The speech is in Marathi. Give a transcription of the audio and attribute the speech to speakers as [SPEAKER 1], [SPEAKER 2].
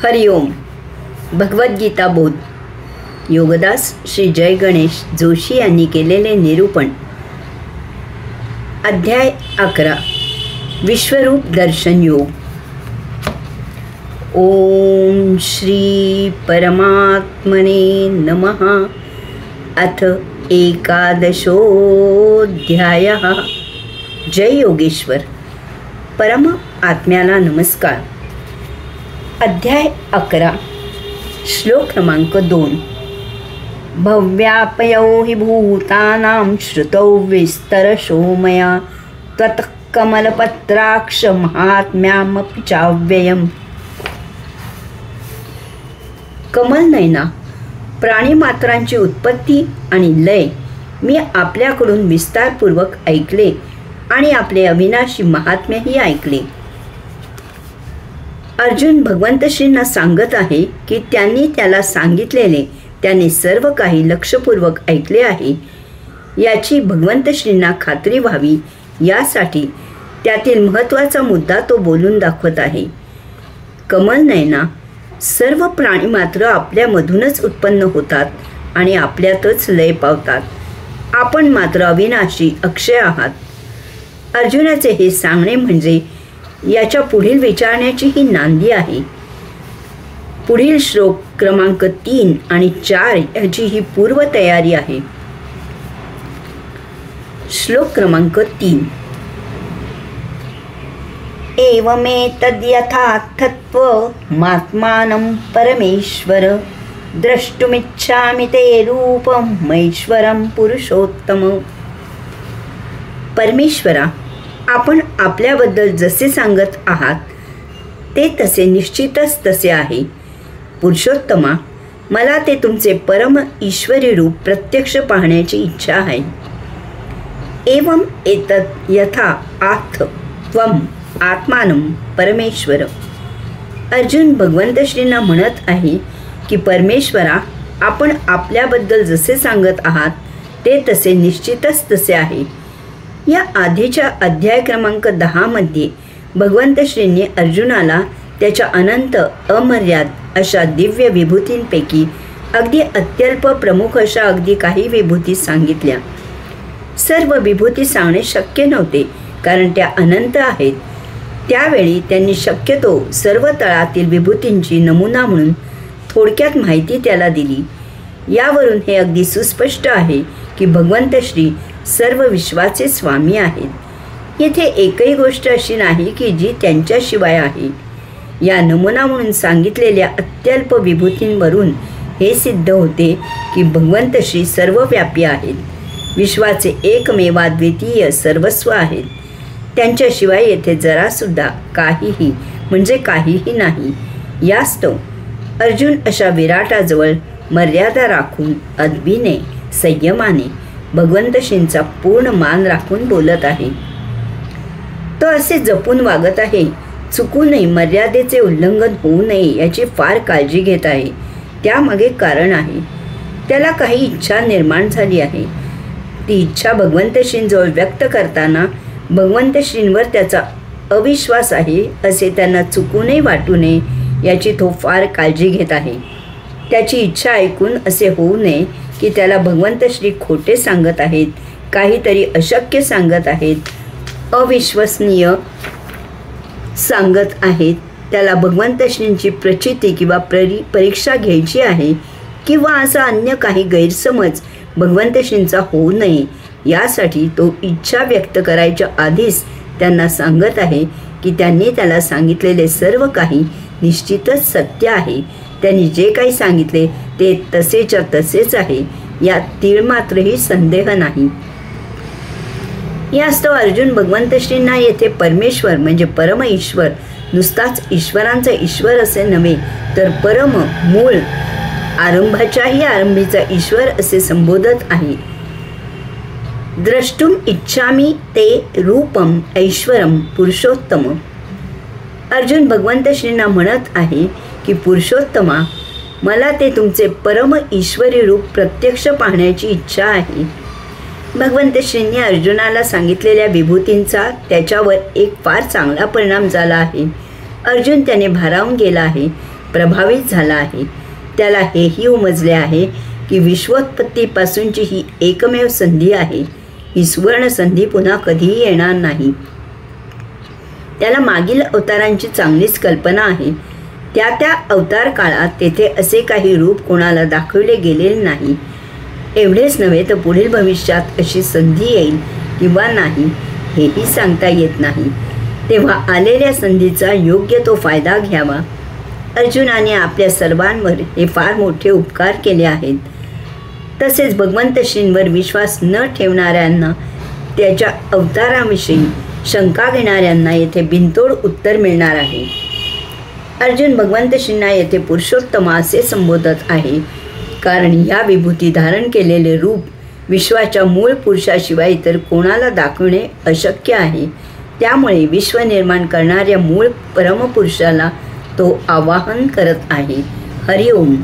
[SPEAKER 1] हरिओम. भगवद्गीता बोध. योगदास श्री जय गणेश जोशी यांनी केलेले निरूपण. अध्याय 11. विश्वरूप दर्शन योग. ओम श्री परमात्मने नमः. अथ एकादशोऽध्यायः. जय योगेश्वर. परम आत्म्याला नमस्कार. अध्याय 11. श्लोक क्रमांक 2. भव्यापयो हि भूतानां श्रुतौ विस्तरशो मया त्वतः कमलपत्राक्ष महात्म्यामपि चाव्ययम्. कमलनयना, प्राणीमात्रांची उत्पत्ती आणि लय मी आपल्याकडून विस्तारपूर्वक ऐकले आणि आपले अविनाशी महात्म्यही ऐकले. अर्जुन भगवंत श्रींना सांगत आहे की त्यांनी त्याला सांगितलेले त्याने सर्व काही लक्षपूर्वक ऐकले आहे. याची भगवंत श्रींना खात्री व्हावी यासाठी त्यातील महत्त्वाचा मुद्दा तो बोलून दाखवत आहे. कमलनयना, सर्व प्राणीमात्र आपल्यामधूनच उत्पन्न होतात आणि आपल्यातच लय पावतात. आपण मात्र अविनाशी अक्षय आहात. अर्जुनाचे हे सांगणे म्हणजे याच्या पुढील विचारण्याची ही नांदी आहे. पुढील श्लोक क्रमांक 3 आणि 4 याची ही पूर्वतयारी आहे. श्लोक क्रमांक 3. एवमेतद्यथार्थत्वमात्मानं परमेश्वर द्रष्टुमिच्छामि ते रूपं महेश्वरं पुरुषोत्तम. परमेश्वरा, आपण आपल्याबद्दल जसे सांगत आहात ते तसे निश्चितच तसे आहे. पुरुषोत्तमा, मला ते तुमचे परम ईश्वरी रूप प्रत्यक्ष पाहण्याची इच्छा आहे. एवं एतत् यथा आथ त्वम आत्मानं परमेश्वर. अर्जुन भगवंत श्रींना म्हणत आहे की परमेश्वरा, आपण आपल्याबद्दल जसे सांगत आहात ते तसे निश्चितच तसे आहे. या आधीच्या अध्याय क्रमांक 10 मध्ये भगवंत श्रींनी अर्जुनाला त्याच्या अनंत अमर्याद अशा दिव्य विभूतींपैकी अगदी अत्यल्प प्रमुख अशा अगदी काही विभूती सांगितल्या. सर्व विभूती सांगणे शक्य नव्हते कारण त्या अनंत आहेत. त्यावेळी त्यांनी शक्यतो सर्व तळातील विभूतींची नमुना म्हणून थोडक्यात माहिती त्याला दिली. यावरून हे अगदी सुस्पष्ट आहे की भगवंत श्री सर्व विश्वाचे स्वामी आहेत. येथे एकही गोष्ट अशी नाही की जी त्यांच्याशिवाय आहे. या नमुना म्हणून सांगितलेल्या अत्यल्प विभूतींवरून हे सिद्ध होते की भगवंत श्री सर्वव्यापी आहेत. विश्वाचे एकमेवाद्वितीय सर्वस्व आहेत. त्यांच्याशिवाय येथे जरासुद्धा काहीही म्हणजे काहीही नाही. यास्तव अर्जुन अशा विराटाजवळ मर्यादा राखून अदबीने संयमाने भगवंत श्रींचा पूर्ण मान राखून बोलत आहे. तो असे जपून वागत आहे. चुकूनही मर्यादेचे उल्लंघन होऊ नये याची फार काळजी घेत आहे. त्यामागे कारण आहे. त्याला काही इच्छा निर्माण झाली आहे. ती इच्छा भगवंत श्रींजवळ व्यक्त करताना भगवंत श्रींवर त्याचा अविश्वास आहे असे त्यांना चुकूनही वाटू नये याची तो फार काळजी घेत आहे. त्याची इच्छा ऐकून असे होऊ नये की त्याला भगवंत श्री खोटे सांगत आहेत, काहीतरी अशक्य सांगत आहेत, अविश्वसनीय सांगत आहेत. त्याला भगवंत श्रींची प्रचिती किंवा परीक्षा घ्यायची आहे किंवा असा अन्य काही गैरसमज भगवंत श्रींचा होऊ नये यासाठी तो इच्छा व्यक्त करायच्या आधीच त्यांना सांगत आहे की त्यांनी त्याला सांगितलेले सर्व काही निश्चितच सत्य आहे. त्यांनी जे काही सांगितले ते तसेच्या तसेच आहे. यात तीळ मात्रही संदेह नाही. यास्तव अर्जुन भगवंत श्रींना येथे परमेश्वर म्हणजे परम ईश्वर, नुसताच ईश्वरांचा ईश्वर असे नव्हे तर परम मूळ आरंभाच्याही आरंभीचा ईश्वर असे संबोधत आहे. द्रष्टुम इच्छामी ते रूपम ऐश्वरम पुरुषोत्तम. अर्जुन भगवंत श्रींना म्हणत आहे की पुरुषोत्तमा, मला ते तुमचे परम ईश्वरी रूप प्रत्यक्ष पाहण्याची इच्छा आहे. भगवंत श्रींनी अर्जुनाला सांगितलेल्या विभूतींचा त्याच्यावर एक फार चांगला परिणाम झाला आहे. अर्जुन त्याने भारावून गेला आहे. प्रभावित झाला आहे. त्याला हेही उमजले आहे की विश्वोत्पत्तीपासूनची ही एकमेव संधी आहे. ही सुवर्ण संधी पुन्हा कधीही येणार नाही. त्याला मागील अवतारांची चांगलीच कल्पना आहे. त्या अवतार काळात तेथे असे काही रूप कोणाला दाखवले गेलेले नाही. एवढेच नव्हे तर पुढील भविष्यात अशी संधी येईल किंवा नाही हेही सांगता येत नाही. तेव्हा आलेल्या संधीचा योग्य तो फायदा घ्यावा. अर्जुनाने आपल्या सर्वांवर हे फार मोठे उपकार केले आहेत. तसेच भगवंत श्रींवर विश्वास न ठेवणाऱ्यांना, त्याच्या अवताराविषयी शंका घेणाऱ्यांना येथे बिनतोड उत्तर मिळणार आहे. अर्जुन भगवंत श्रींना येथे पुरुषोत्तमा असे संबोधत आहे, कारण या विभूती धारण केलेले रूप विश्वाच्या मूळ पुरुषाशिवाय इतर कोणाला दाखवणे अशक्य आहे. त्यामुळे विश्व निर्माण करणाऱ्या मूळ परमपुरुषाला तो आवाहन करत आहे. हरिओम.